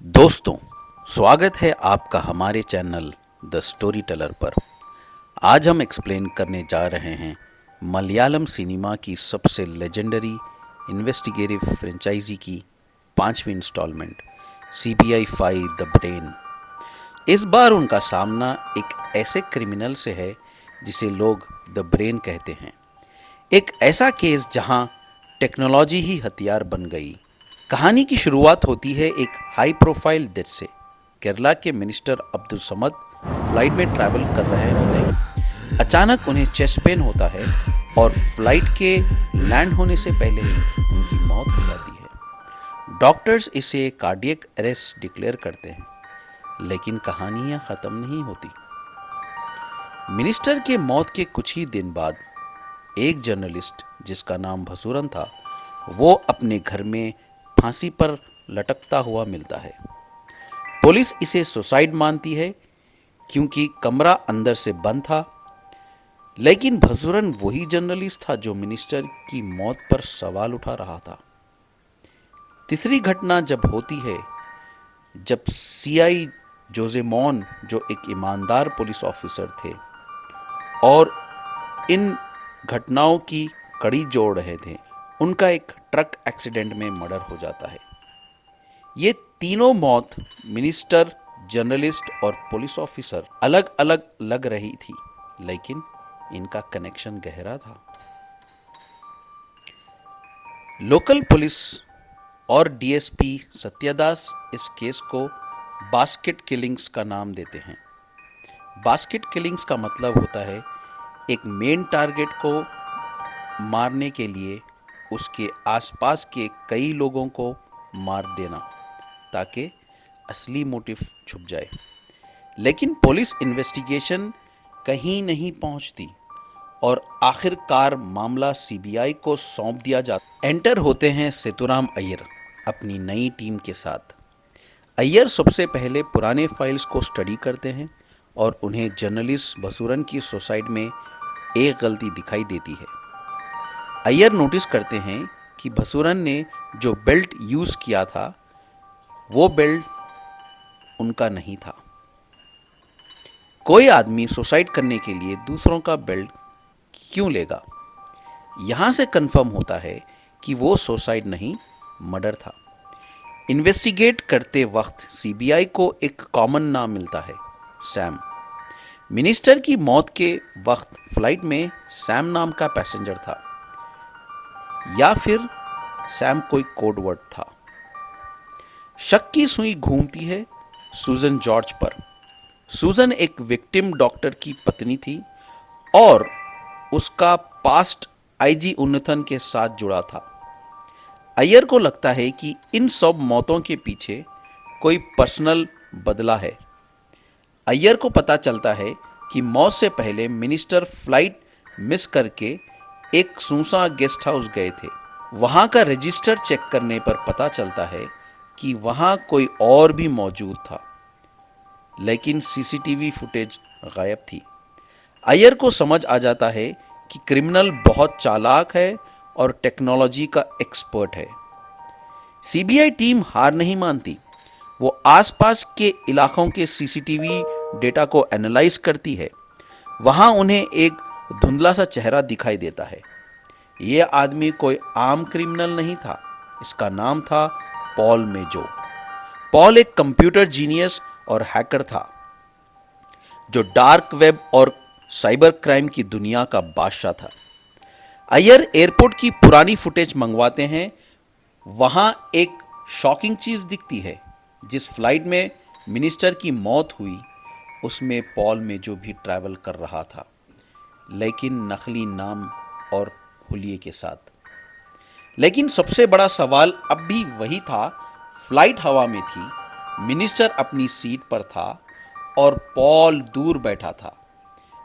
दोस्तों, स्वागत है आपका हमारे चैनल द स्टोरी टेलर पर। आज हम एक्सप्लेन करने जा रहे हैं मलयालम सिनेमा की सबसे लेजेंडरी इन्वेस्टिगेटिव फ्रेंचाइजी की 5वीं instalment CBI file the brain. इस बार उनका सामना एक ऐसे क्रिमिनल से है जिसे लोग द ब्रेन कहते हैं। एक ऐसा केस जहां टेक्नोलॉजी ही हथियार बन गई। कहानी की शुरुआत होती है एक हाई प्रोफाइल डेथ से। केरला के मिनिस्टर अब्दुल समद फ्लाइट में ट्रैवल कर रहे होते हैं। अचानक उन्हें चेस्ट पेन होता है और फ्लाइट के लैंड होने से पहले ही उनकी मौत हो जाती है। डॉक्टर्स इसे कार्डियक अरेस्ट डिक्लेयर करते हैं, लेकिन कहानियां खत्म नहीं होती। मिनिस्टर के मौत के कुछ ही दिन बाद एक जर्नलिस्ट जिसका नाम भसूरन था, वो अपने घर में फांसी पर लटकता हुआ मिलता है। पुलिस इसे सुसाइड मानती है क्योंकि कमरा अंदर से बंद था, लेकिन भसूरन वही जर्नलिस्ट था जो मिनिस्टर की मौत पर सवाल उठा रहा था। तीसरी घटना जब होती है, जब सीआई जोजेमोन, जो एक ईमानदार पुलिस ऑफिसर थे और इन घटनाओं की कड़ी जोड़ रहे थे, उनका एक ट्रक एक्सीडेंट में मर्डर हो जाता है। ये तीनों मौत मिनिस्टर, जर्नलिस्ट और पुलिस ऑफिसर अलग अलग लग रही थी, लेकिन इनका कनेक्शन गहरा था। लोकल पुलिस और डीएसपी सत्यदास इस केस को बास्केट किलिंग्स का नाम देते हैं। बास्केट किलिंग्स का मतलब होता है एक मेन टारगेट को मारने के लिए उसके आसपास के कई लोगों को मार देना ताकि असली मोटिव छुप जाए। लेकिन पुलिस इन्वेस्टिगेशन कहीं नहीं पहुंचती और आखिरकार मामला सीबीआई को सौंप दिया जाता। एंटर होते हैं सेतुराम अय्यर अपनी नई टीम के साथ। अय्यर सबसे पहले पुराने फाइल्स को स्टडी करते हैं और उन्हें जर्नलिस्ट भसूरन की सुसाइड में एक गलती दिखाई देती है। अय्यर नोटिस करते हैं कि भसूरन ने जो बेल्ट यूज किया था, वो बेल्ट उनका नहीं था। कोई आदमी सुसाइड करने के लिए दूसरों का बेल्ट क्यों लेगा? यहां से कंफर्म होता है कि वो सुसाइड नहीं, मर्डर था। इन्वेस्टिगेट करते वक्त सीबीआई को एक कॉमन नाम मिलता है, सैम। मिनिस्टर की मौत के वक्त फ्लाइट में सैम नाम का पैसेंजर था, या फिर सैम कोई कोड वर्ड था। शक की सुई घूमती है सूजन जॉर्ज पर। सूजन एक विक्टिम डॉक्टर की पत्नी थी और उसका पास्ट आईजी उन्नतन के साथ जुड़ा था। अय्यर को लगता है कि इन सब मौतों के पीछे कोई पर्सनल बदला है। अय्यर को पता चलता है कि मौत से पहले मिनिस्टर फ्लाइट मिस करके एक सुनसान गेस्ट हाउस गए थे। वहां का रजिस्टर चेक करने पर पता चलता है कि वहां कोई और भी मौजूद था, लेकिन सीसीटीवी फुटेज गायब थी। अय्यर को समझ आ जाता है कि क्रिमिनल बहुत चालाक है और टेक्नोलॉजी का एक्सपर्ट है। सीबीआई टीम हार नहीं मानती। वो आसपास के इलाकों के सीसीटीवी डेटा को एनालाइज करती है। वहां उन्हें एक धुंधला सा चेहरा दिखाई देता है। यह आदमी कोई आम क्रिमिनल नहीं था। इसका नाम था पॉल मेजो। पॉल एक कंप्यूटर जीनियस और हैकर था जो डार्क वेब और साइबर क्राइम की दुनिया का बादशाह था। अय्यर एयरपोर्ट की पुरानी फुटेज मंगवाते हैं। वहां एक शॉकिंग चीज दिखती है। जिस फ्लाइट में मिनिस्टर की मौत हुई, उसमें पॉल मेजो भी ट्रैवल कर रहा था, लेकिन नकली नाम और हुलिये के साथ। लेकिन सबसे बड़ा सवाल अब भी वही था। फ्लाइट हवा में थी, मिनिस्टर अपनी सीट पर था और पॉल दूर बैठा था।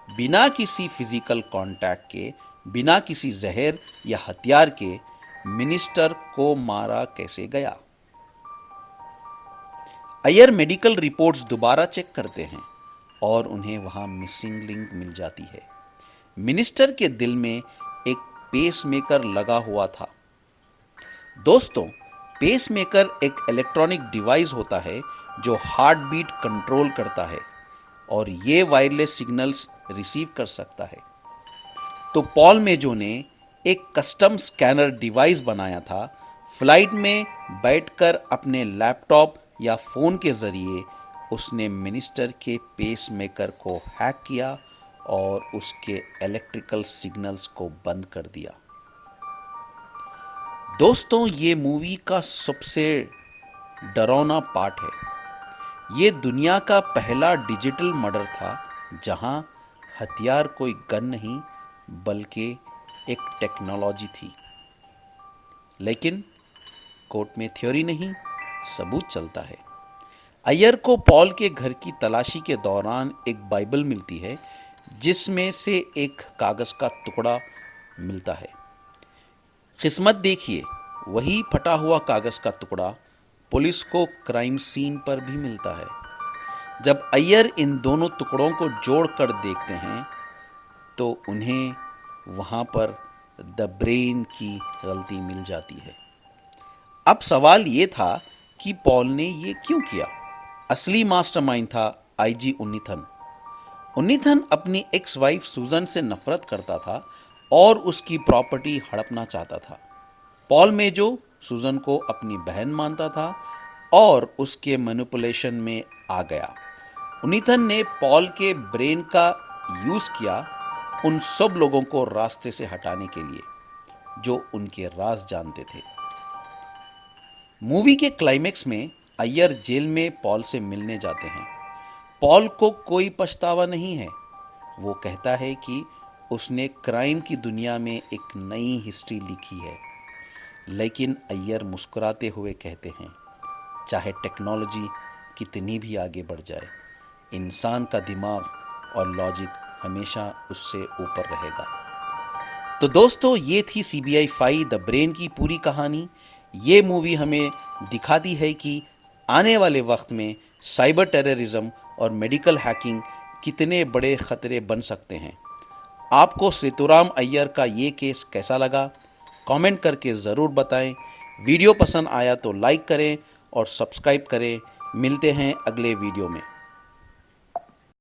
बिना किसी फिजिकल कांटेक्ट के, बिना किसी जहर या हथियार के, मिनिस्टर को मारा कैसे गया? अय्यर मेडिकल रिपोर्ट्स दोबारा चेक करते हैं और उन्हें वहां मिसिंग लिंक मिल जाती है। मिनिस्टर के दिल में एक पेसमेकर लगा हुआ था। दोस्तों, पेसमेकर एक इलेक्ट्रॉनिक डिवाइस होता है जो हार्ट बीट कंट्रोल करता है और ये वायरलेस सिग्नल्स रिसीव कर सकता है। तो पॉल मेजो ने एक कस्टम स्कैनर डिवाइस बनाया था। फ्लाइट में बैठकर अपने लैपटॉप या फ़ोन के ज़रिए उसने मिनिस्टर के पेसमेकर को हैक किया और उसके इलेक्ट्रिकल सिग्नल्स को बंद कर दिया। दोस्तों, ये मूवी का सबसे डरावना पार्ट है। ये दुनिया का पहला डिजिटल मर्डर था जहां हथियार कोई गन नहीं बल्कि एक टेक्नोलॉजी थी। लेकिन कोर्ट में थ्योरी नहीं, सबूत चलता है। अय्यर को पॉल के घर की तलाशी के दौरान एक बाइबल मिलती है जिसमें से एक कागज का टुकड़ा मिलता है। किस्मत देखिए, वही फटा हुआ कागज का टुकड़ा पुलिस को क्राइम सीन पर भी मिलता है। जब अय्यर इन दोनों टुकड़ों को जोड़कर देखते हैं तो उन्हें वहां पर द ब्रेन की गलती मिल जाती है। अब सवाल ये था कि पॉल ने ये क्यों किया। असली मास्टरमाइंड था आईजी उन्नीथन। उन्नीथन अपनी एक्स वाइफ सुजन से नफरत करता था और उसकी प्रॉपर्टी हड़पना चाहता था। पॉल मेजो सुजन को अपनी बहन मानता था और उसके मैनिपुलेशन में आ गया। उन्नीथन ने पॉल के ब्रेन का यूज किया उन सब लोगों को रास्ते से हटाने के लिए जो उनके राज जानते थे। मूवी के क्लाइमेक्स में अय्यर जेल में पॉल से मिलने जाते हैं। पॉल को कोई पछतावा नहीं है। वो कहता है कि उसने क्राइम की दुनिया में एक नई हिस्ट्री लिखी है। लेकिन अय्यर मुस्कुराते हुए कहते हैं, चाहे टेक्नोलॉजी कितनी भी आगे बढ़ जाए, इंसान का दिमाग और लॉजिक हमेशा उससे ऊपर रहेगा। तो दोस्तों, ये थी CBI फाइल द ब्रेन की पूरी कहानी। ये मूवी हमें दिखाती है कि आने वाले वक्त में साइबर टेररिज्म और मेडिकल हैकिंग कितने बड़े खतरे बन सकते हैं। आपको सेतुराम अय्यर का ये केस कैसा लगा, कमेंट करके ज़रूर बताएं। वीडियो पसंद आया तो लाइक करें और सब्सक्राइब करें। मिलते हैं अगले वीडियो में।